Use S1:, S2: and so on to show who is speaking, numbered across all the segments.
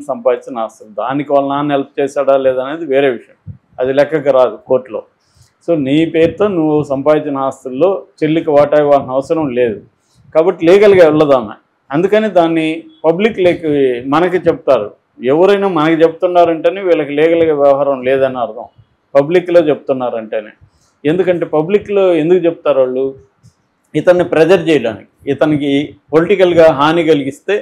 S1: సంపాదించిన ఆస్తులు. దానికి వాళ్ళ నాన్న హెల్ప్ చేశాడా లేదా అనేది వేరే విషయం. అది లెక్కకు రాదు కోర్టులో. సో నీ పేరుతో నువ్వు సంపాదించిన ఆస్తుల్లో చెల్లికి వాటా ఇవ్వాల్సిన అవసరం లేదు. కాబట్టి లీగల్గా వెళ్ళదు ఆమె. అందుకని దాన్ని పబ్లిక్లోకి మనకి చెప్తారు. ఎవరైనా మనకి చెప్తున్నారంటేనే వీళ్ళకి లీగల్గా వ్యవహారం లేదని అర్థం. పబ్లిక్లో చెప్తున్నారంటేనే. ఎందుకంటే పబ్లిక్లో ఎందుకు చెప్తారు వాళ్ళు? ఇతన్ని ప్రెజర్ చేయడానికి, ఇతనికి పొలిటికల్గా హాని కలిగిస్తే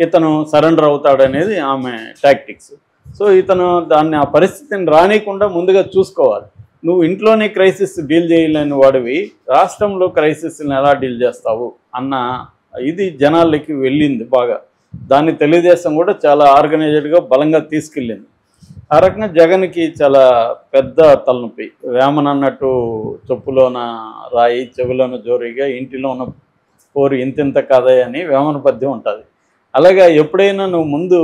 S1: ఇతను సరెండర్ అవుతాడనేది ఆమె టాక్టిక్స్. సో ఇతను దాన్ని ఆ పరిస్థితిని రానియకుండా ముందుగా చూసుకోవాలి. నువ్వు ఇంట్లోనే క్రైసిస్ డీల్ చేయలేని వాడివి రాష్ట్రంలో క్రైసిస్ని ఎలా డీల్ చేస్తావు అన్న ఇది జనాలకి వెళ్ళింది బాగా. దాన్ని తెలుగుదేశం కూడా చాలా ఆర్గనైజ్డ్గా బలంగా తీసుకెళ్ళింది. ఆ రకంగా జగన్కి చాలా పెద్ద తలనొప్పి. వేమన అన్నట్టు చొప్పులోన రాయి చెవిలోన జోరీగా ఇంటిలో ఉన్న పోరు ఇంతింత కాదయ్య అని వేమన పద్యం ఉంటుంది. అలాగే ఎప్పుడైనా నువ్వు ముందు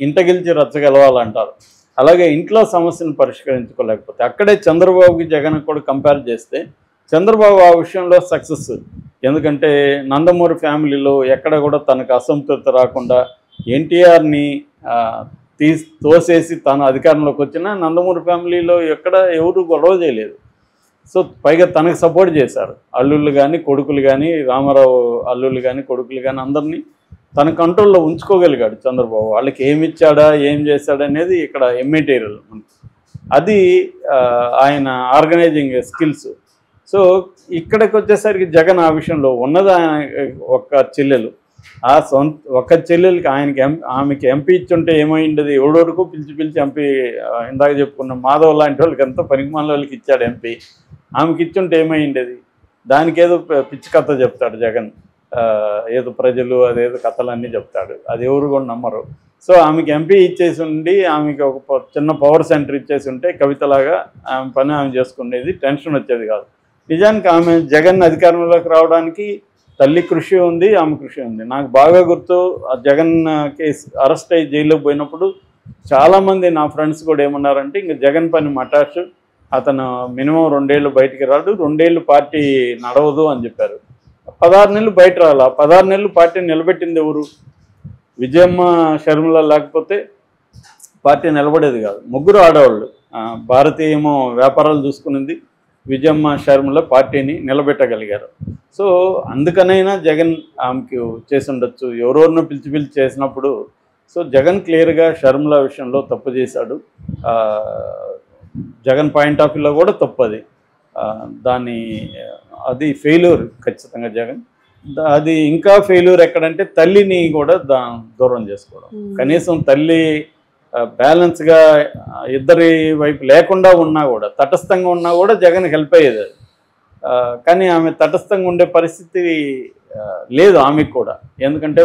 S1: ఇంట గెలిచి రచ్చగలవాలంటారు. అలాగే ఇంట్లో సమస్యను పరిష్కరించుకోలేకపోతే అక్కడే చంద్రబాబుకి జగన్ కూడా కంపేర్ చేస్తే చంద్రబాబు ఆ విషయంలో సక్సెస్. ఎందుకంటే నందమూరి ఫ్యామిలీలో ఎక్కడ కూడా తనకు అసంతృప్తి రాకుండా ఎన్టీఆర్ని తోసేసి తను అధికారంలోకి వచ్చినా నందమూరి ఫ్యామిలీలో ఎక్కడ ఎవరు గొడవ చేయలేదు. సో పైగా తనకు సపోర్ట్ చేశారు. అల్లుళ్ళు కానీ కొడుకులు కానీ, రామారావు అల్లుళ్ళు కానీ కొడుకులు కానీ అందరినీ తన కంట్రోల్లో ఉంచుకోగలిగాడు చంద్రబాబు. వాళ్ళకి ఏమి ఇచ్చాడా ఏం చేశాడనేది ఇక్కడ ఇమ్మెటీరియల్. అది ఆయన ఆర్గనైజింగ్ స్కిల్స్. సో ఇక్కడికి వచ్చేసరికి జగన్ ఆ విషయంలో ఉన్నది ఒక్క చెల్లెలు. ఆ ఒక్క చెల్లెలకి ఆమెకి ఎంపీ ఇచ్చుంటే ఏమైండదు? ఎవడోడుకు పిలిచి ఎంపీ ఇందాక చెప్పుకున్న మాధవ్ లాంటి వాళ్ళకి ఎంతో పనికిమాల వాళ్ళకి ఇచ్చాడు ఎంపీ. ఆమెకి ఇచ్చుంటే ఏమైండేది? దానికి ఏదో పిచ్చి కథ చెప్తాడు జగన్. ఏదో ప్రజలు అదేదో కథలన్నీ చెప్తాడు. అది ఎవరు కూడా నమ్మరు. సో ఆమెకి ఎంపీ ఇచ్చేసి ఉండి ఆమెకి ఒక చిన్న పవర్ సెంటర్ ఇచ్చేసి ఉంటే కవితలాగా ఆమె పని ఆమె చేసుకునేది, టెన్షన్ వచ్చేది కాదు. నిజానికి ఆమె జగన్ అధికారంలోకి రావడానికి తల్లి కృషి ఉంది, ఆమె కృషి ఉంది. నాకు బాగా గుర్తు జగన్ కేసు అరెస్ట్ అయ్యి జైల్లోకి పోయినప్పుడు చాలామంది నా ఫ్రెండ్స్ కూడా ఏమన్నారంటే ఇంక జగన్ పని మటాష్, అతను మినిమం 2 ఏళ్ళు బయటికి రాడు, 2 ఏళ్ళు పార్టీ నడవదు అని చెప్పారు. 16 నెలలు బయట రాలా. 16 నెలలు పార్టీ నిలబెట్టింది ఎవరు? విజయమ్మ షర్మిల లేకపోతే పార్టీ నిలబడేది కాదు. ముగ్గురు ఆడవాళ్ళు. భారతి ఏమో వ్యాపారాలు చూసుకునింది, విజయమ్మ షర్మిల పార్టీని నిలబెట్టగలిగారు. సో అందుకనైనా జగన్ ఆమెకు చేసి ఉండొచ్చు. ఎవరెవరినో పిలిచి చేసినప్పుడు. సో జగన్ క్లియర్గా షర్మిల విషయంలో తప్పు చేశాడు. జగన్ పాయింట్ ఆఫ్ వ్యూలో కూడా తప్పది. అది ఫెయిల్యూర్ ఖచ్చితంగా జగన్. అది ఇంకా ఫెయిల్యూర్ ఎక్కడంటే తల్లిని కూడా దూరం చేసుకోవడం. కనీసం తల్లి బ్యాలెన్స్గా ఇద్దరి వైపు లేకుండా ఉన్నా కూడా, తటస్థంగా ఉన్నా కూడా జగన్ హెల్ప్ అయ్యేది. కానీ ఆమె తటస్థంగా ఉండే పరిస్థితి లేదు ఆమెకు కూడా. ఎందుకంటే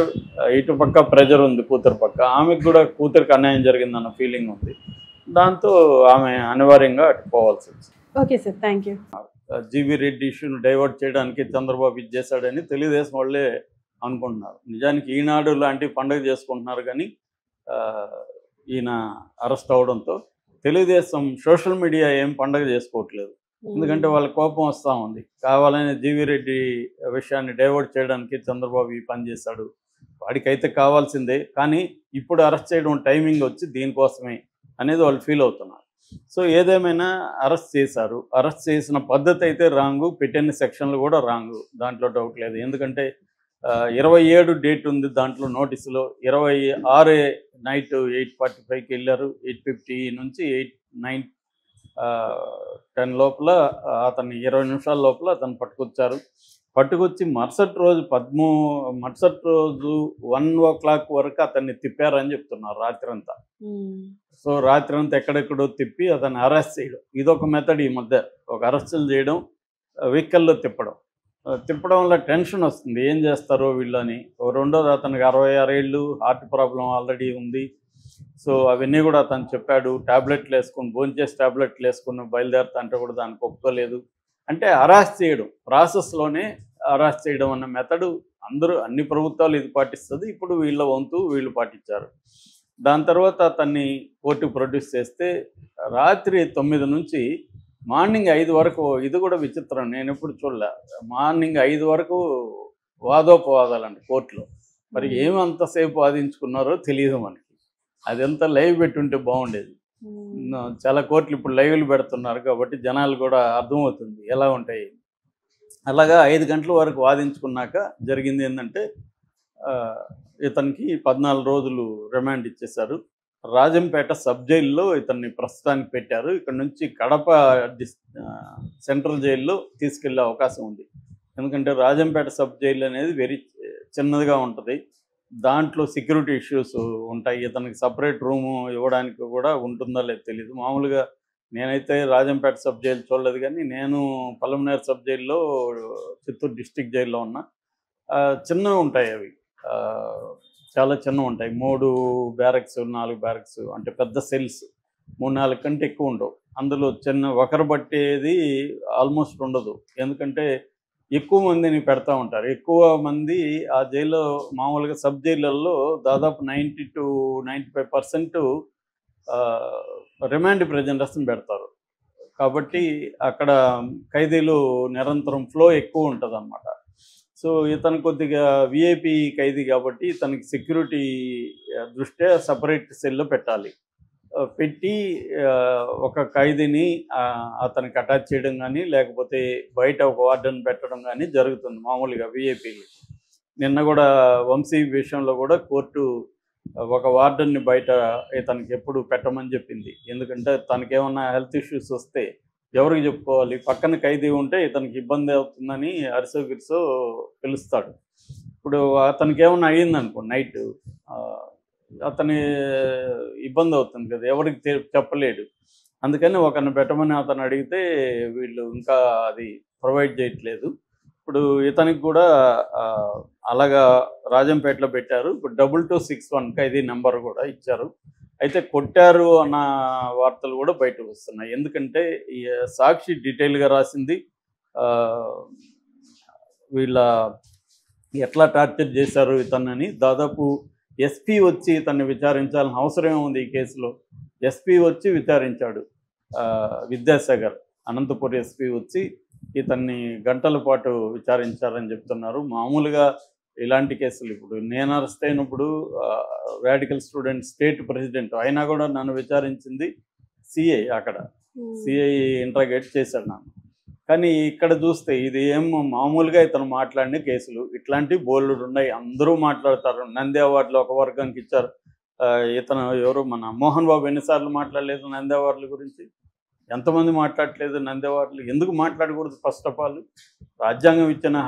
S1: ఇటు పక్క ప్రెజర్ ఉంది కూతురు పక్క, ఆమెకు కూడా కూతురికి అన్యాయం జరిగిందన్న ఫీలింగ్ ఉంది. దాంతో ఆమె అనివార్యంగా అటు పోవాల్సి వచ్చింది.
S2: Okay sir, thank you.
S1: GV Reddy ఇష్యూను డైవర్ట్ చేయడానికి చంద్రబాబు ఇది చేశాడని తెలుగుదేశం వాళ్ళే అనుకుంటున్నారు. నిజానికి ఈనాడు లాంటి పండుగ చేసుకుంటున్నారు, కానీ ఈయన అరెస్ట్ అవడంతో తెలుగుదేశం సోషల్ మీడియా ఏం పండుగ చేసుకోవట్లేదు. ఎందుకంటే వాళ్ళ కోపం వస్తూ ఉంది. కావాలని జీవీ రెడ్డి విషయాన్ని డైవర్ట్ చేయడానికి చంద్రబాబు ఈ పని చేశాడు. వాడికైతే కావాల్సిందే, కానీ ఇప్పుడు అరెస్ట్ చేయడం టైమింగ్ వచ్చి దీనికోసమే అనేది వాళ్ళు ఫీల్ అవుతున్నారు. సో ఏదేమైనా అరెస్ట్ చేశారు. అరెస్ట్ చేసిన పద్ధతి అయితే రాంగు, పెట్టిన సెక్షన్లు కూడా రాంగు, దాంట్లో డౌట్ లేదు. ఎందుకంటే 27 డేట్ ఉంది దాంట్లో నోటీసులో. 26 నైట్ 8:45కి వెళ్ళారు. 8:50 నుంచి 9:10 లోపల అతన్ని 20 నిమిషాల లోపల అతను పట్టుకొచ్చి మరుసటి రోజు 1 o'clock వరకు అతన్ని తిప్పారని చెప్తున్నారు రాత్రంతా. సో రాత్రంతా ఎక్కడెక్కడో తిప్పి అతన్ని అరెస్ట్ చేయడం, ఇదొక మెథడ్. ఈ మధ్య ఒక అరెస్టులు చేయడం, వెహికల్లో తిప్పడం వల్ల టెన్షన్ వస్తుంది, ఏం చేస్తారో వీళ్ళని. రెండోది అతనికి 66 ఏళ్ళు, హార్ట్ ప్రాబ్లం ఆల్రెడీ ఉంది. సో అవన్నీ కూడా అతను చెప్పాడు. ట్యాబ్లెట్లు వేసుకొని, భోంచేసి ట్యాబ్లెట్లు వేసుకుని బయలుదేరుతా అంటే కూడా దానికి ఒప్పుకోలేదు. అంటే అరెస్ట్ చేయడం, ప్రాసెస్లోనే అరెస్ట్ చేయడం అన్న మెథడు అన్ని ప్రభుత్వాలు ఇది పాటిస్తుంది. ఇప్పుడు వీళ్ళ వంతు వీళ్ళు పాటించారు. దాని తర్వాత అతన్ని కోర్టుకు ప్రొడ్యూస్ చేస్తే రాత్రి 9 నుంచి మార్నింగ్ 5 వరకు, ఇది కూడా విచిత్రం, నేను ఎప్పుడు చూడలే. మార్నింగ్ 5 వరకు వాదోపవాదాలండి కోర్టులో. మరి ఏమి అంతసేపు వాదించుకున్నారో తెలియదు మనకి. అదంతా లైవ్ పెట్టుంటే బాగుండేది. చాలా కోర్టులు ఇప్పుడు లైవ్లు పెడుతున్నారు కాబట్టి జనాలు కూడా అర్థమవుతుంది ఎలా ఉంటాయి. అలాగా 5 గంటల వరకు వాదించుకున్నాక జరిగింది ఏంటంటే ఇతనికి 14 రోజులు రిమాండ్ ఇచ్చేశారు. రాజంపేట సబ్ జైల్లో ఇతన్ని ప్రస్తుతానికి పెట్టారు. ఇక్కడ నుంచి కడప సెంట్రల్ జైల్లో తీసుకెళ్లే అవకాశం ఉంది. ఎందుకంటే రాజంపేట సబ్ జైలు అనేది వెరీ చిన్నదిగా ఉంటుంది. దాంట్లో సెక్యూరిటీ ఇష్యూస్ ఉంటాయి. ఇతనికి సపరేట్ రూము ఇవ్వడానికి కూడా ఉంటుందో లేదో తెలియదు. మామూలుగా నేనైతే రాజంపేట సబ్ జైలు చూడలేదు, కానీ నేను పలమనేరు సబ్ జైల్లో చిత్తూరు డిస్టిక్ జైల్లో ఉన్నా. చిన్నవి ఉంటాయి అవి, చాలా చిన్నవి ఉంటాయి. 3 బ్యారక్స్ 4 బ్యారక్స్ అంటే పెద్ద సెల్స్ 3-4 కంటే ఎక్కువ ఉండవు. అందులో చిన్న ఒకరు బట్టేది ఆల్మోస్ట్ ఉండదు. ఎందుకంటే ఎక్కువ మందిని పెడతా ఉంటారు. ఎక్కువ మంది ఆ జైల్లో మామూలుగా సబ్ జైళ్ళల్లో దాదాపు 90-95% రిమాండ్ ప్రెజెంటర్స్ని పెడతారు. కాబట్టి అక్కడ ఖైదీలు నిరంతరం ఫ్లో ఎక్కువ ఉంటుంది అన్నమాట. సో ఇతను కొద్దిగా విఐపి ఖైదీ కాబట్టి ఇతనికి సెక్యూరిటీ దృష్ట్యా సపరేట్ సెల్లో పెట్టాలి. పెట్టి ఒక ఖైదీని అతనికి అటాచ్ చేయడం కానీ లేకపోతే బయట ఒక వార్డెన్ పెట్టడం కానీ జరుగుతుంది మామూలుగా విఐపీలు. నిన్న కూడా వంశీ విషయంలో కూడా కోర్టు ఒక వార్డెన్ని బయట ఇతనికి ఎప్పుడు పెట్టమని చెప్పింది. ఎందుకంటే తనకేమన్నా హెల్త్ ఇష్యూస్ వస్తే ఎవరికి చెప్పుకోవాలి? పక్కన ఖైదీ ఉంటే ఇతనికి ఇబ్బంది అవుతుందని అరిసో గిరిసో పిలుస్తాడు. ఇప్పుడు అతనికి ఏమన్నా అయ్యిందనుకో నైట్, అతని ఇబ్బంది అవుతుంది కదా, ఎవరికి చెప్పలేడు. అందుకని ఒకరిని పెట్టమని అతను అడిగితే వీళ్ళు ఇంకా అది ప్రొవైడ్ చేయట్లేదు. ఇప్పుడు ఇతనికి కూడా అలాగా రాజంపేటలో పెట్టారు. ఇప్పుడు 2261 ఖైదీ నెంబర్ కూడా ఇచ్చారు. అయితే కొట్టారు అన్న వార్తలు కూడా బయటకు వస్తున్నాయి. ఎందుకంటే ఈ సాక్షి డీటెయిల్గా రాసింది వీళ్ళ ఎట్లా టార్చర్ చేశారు ఇతన్నని. దాదాపు ఎస్పీ వచ్చి ఇతన్ని విచారించాల్సిన అవసరం ఏముంది ఈ కేసులో? ఎస్పీ వచ్చి విచారించాడు. విద్యాసాగర్ అనంతపురం ఎస్పీ వచ్చి ఇతన్ని గంటల పాటు విచారించారని చెప్తున్నారు. మామూలుగా ఇలాంటి కేసులు ఇప్పుడు నేను అరెస్ట్ అయినప్పుడు రాడికల్ స్టూడెంట్ స్టేట్ ప్రెసిడెంట్ అయినా కూడా నన్ను విచారించింది సిఐ. అక్కడ సిఐ ఇంట్రాగేట్ చేశాడు నన్ను. కానీ ఇక్కడ చూస్తే ఇది ఏమో మామూలుగా ఇతను మాట్లాడిన కేసులు ఇట్లాంటివి బోల్డ్ ఉన్నాయి. అందరూ మాట్లాడతారు. నంది అవార్డులు ఒక వర్గానికి ఇచ్చారు. ఇతను ఎవరు మన మోహన్ బాబు ఎన్నిసార్లు మాట్లాడలేదు నంది అవార్డుల గురించి? ఎంతమంది మాట్లాడలేదు నంది అవార్డులు? ఎందుకు మాట్లాడకూడదు? ఫస్ట్ ఆఫ్ ఆల్ రాజ్యాంగం ఇచ్చిన